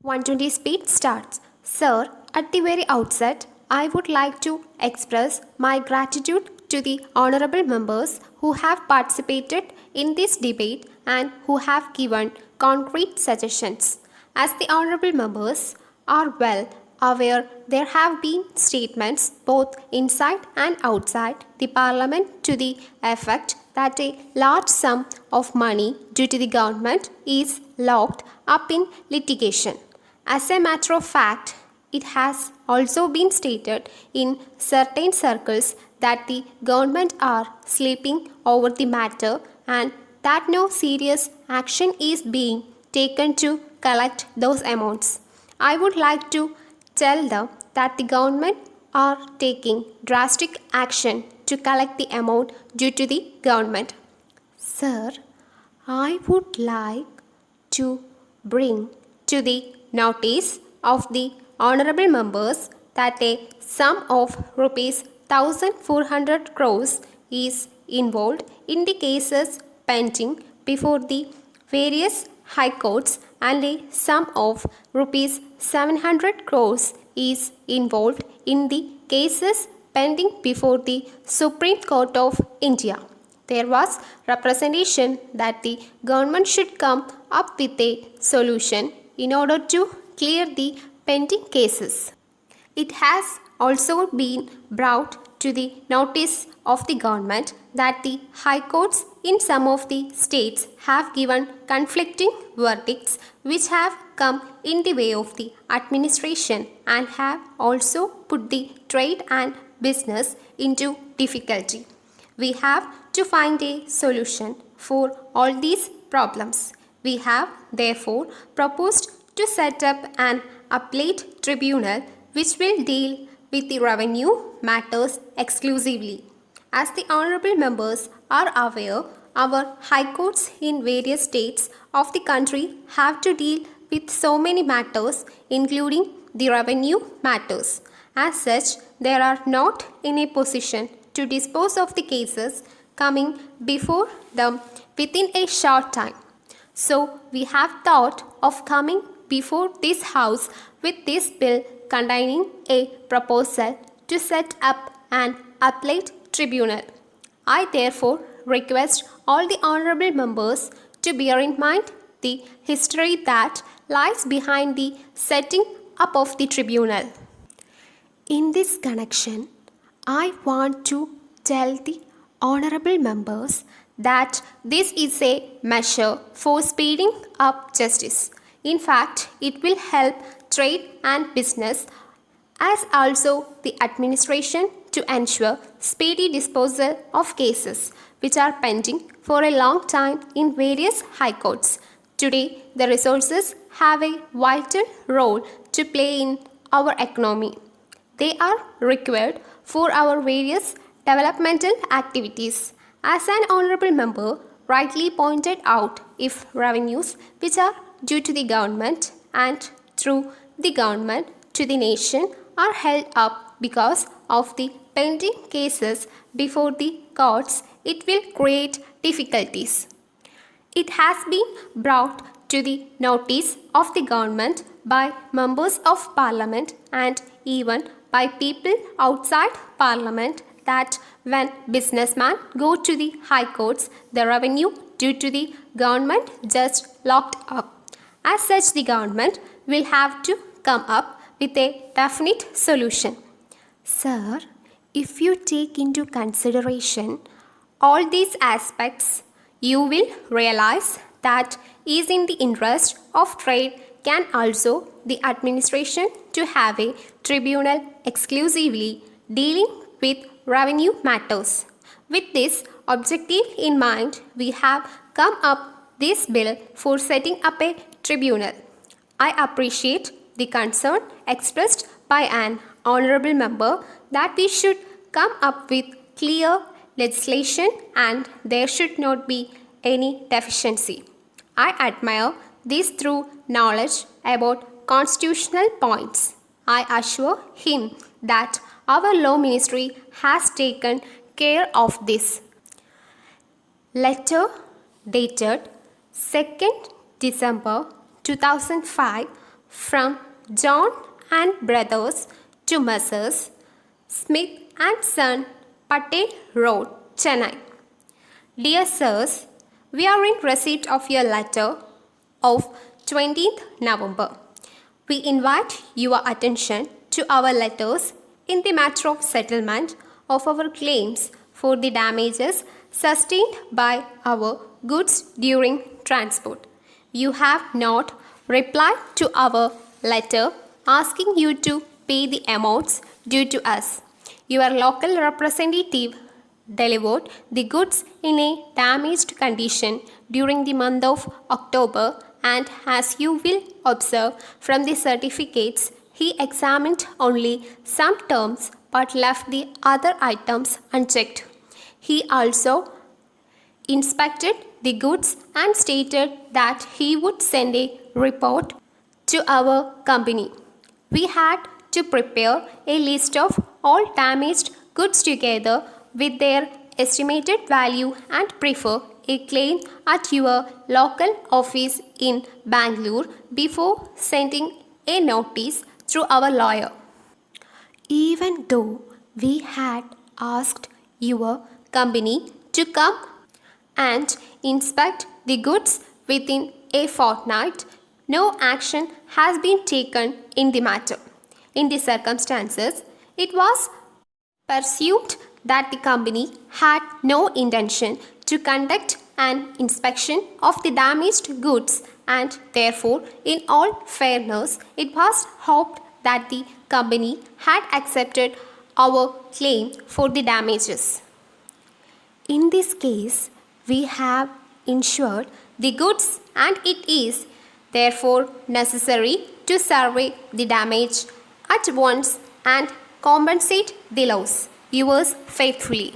120 speed starts. Sir, at the very outset, I would like to express my gratitude to the honorable members who have participated in this debate and who have given concrete suggestions. As the honorable members are well aware, there have been statements both inside and outside the parliament to the effect that a large sum of money due to the government is locked up in litigation. As a matter of fact, it has also been stated in certain circles that the government are sleeping over the matter and that no serious action is being taken to collect those amounts. I would like to tell them that the government are taking drastic action to collect the amount due to the government. Sir, I would like to bring to the notice of the honorable members that a sum of rupees 1400 crores is involved in the cases pending before the various high courts and a sum of rupees 700 crores is involved in the cases pending before the Supreme Court of India. There was representation that the government should come up with a solution in order to clear the pending cases. It has also been brought to the notice of the government that the high courts in some of the states have given conflicting verdicts which have come in the way of the administration and have also put the trade and business into difficulty. We have to find a solution for all these problems. We have therefore proposed to set up an appellate tribunal which will deal with the revenue matters exclusively. As the honorable members are aware, our high courts in various states of the country have to deal with so many matters including the revenue matters. As such, they are not in a position to dispose of the cases coming before them within a short time. So, we have thought of coming before this House with this bill containing a proposal to set up an appellate tribunal. I therefore request all the honorable members to bear in mind the history that lies behind the setting up of the tribunal. In this connection, I want to tell the honorable members that this is a measure for speeding up justice. In fact, it will help trade and business as also the administration to ensure speedy disposal of cases which are pending for a long time in various high courts. Today, the resources have a vital role to play in our economy. They are required for our various developmental activities. As an honorable member rightly pointed out, if revenues which are due to the government and through the government to the nation are held up because of the pending cases before the courts, it will create difficulties. It has been brought to the notice of the government by members of parliament and even by people outside parliament that when businessmen go to the high courts, the revenue due to the government just locked up. As such, the government will have to come up with a definite solution. Sir, if you take into consideration all these aspects, you will realize that is in the interest of trade can also the administration to have a tribunal exclusively dealing with revenue matters. With this objective in mind, we have come up this bill for setting up a tribunal. I appreciate the concern expressed by an honorable member that we should come up with clear legislation and there should not be any deficiency. I admire this through knowledge about constitutional points. I assure him that our law ministry has taken care of this. Letter dated 2nd December 2005 From John and Brothers to Messrs. Smith and Son, Patel Road, Chennai. Dear Sirs, we are in receipt of your letter of 20th November. We invite your attention to our letters in the matter of settlement of our claims for the damages sustained by our goods during transport. You have not replied to our letter asking you to pay the amounts due to us. Your local representative delivered the goods in a damaged condition during the month of October, and as you will observe from the certificates, he examined only some terms but left the other items unchecked. He also inspected the goods and stated that he would send a report to our company. We had to prepare a list of all damaged goods together with their estimated value and prefer a claim at your local office in Bangalore before sending a notice through our lawyer. Even though we had asked your company to come and inspect the goods within a fortnight, no action has been taken in the matter. In the circumstances, it was presumed that the company had no intention to conduct an inspection of the damaged goods, and therefore, in all fairness, it was hoped that the company had accepted our claim for the damages. In this case, we have insured the goods, and it is therefore necessary to survey the damage at once and compensate the loss. Yours faithfully.